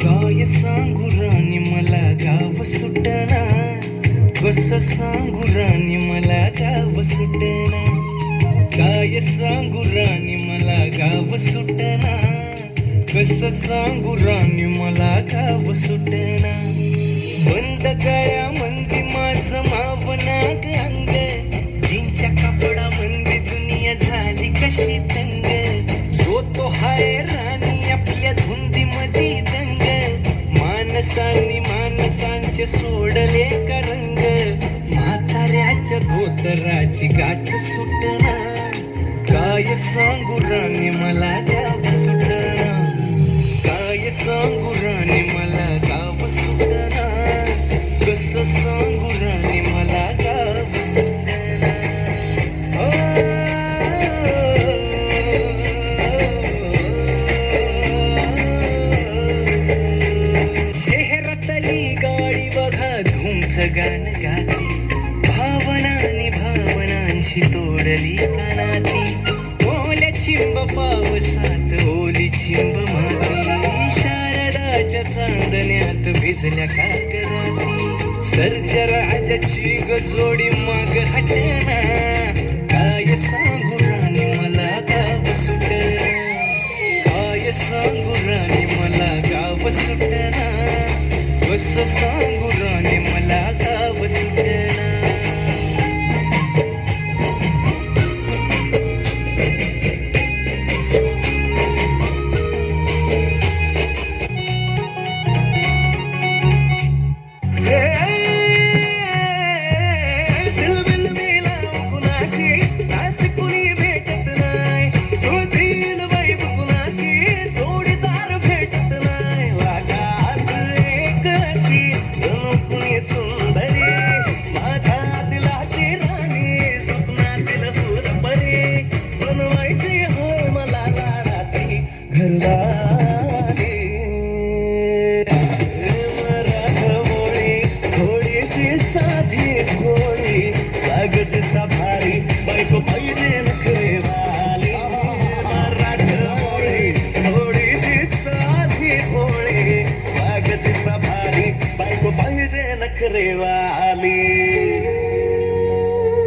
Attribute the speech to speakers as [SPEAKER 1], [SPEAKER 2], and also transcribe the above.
[SPEAKER 1] काय सांगू राणी मला गाव सुटना, कसं सांगू राणी मला गाव सुटना. काय सांगू राणी मला गाव सुटना, कसं सांगू राणी मला गाव सुटना. बंद गळ्यामंदी माझं मावनाग अंग, त्यांच्या कापडामंदी दुनिया झाली कशी तंग. जो तो हाय राणी आपल्या धुंदीमध्ये दंग, माणसांनी माणसांचे सोडले का रंग. म्हाताऱ्याच्या धोतराची गाठ सुटना, काय सांगू राणी मला गाव सुटना. काय सांगू राणी मला गाव सुटना, कसं सांगू राणी मला गाव सुटना. शहरातली गाडी बघा धुमच गाण गाते, भावनांनी भावनांशी तोडली कानाती. ओल्या चिंब पावसात ओली चिंब माती, शारदाच्या चांदण्यात भिजल्या काकराती. सर्जराजाची गजोडी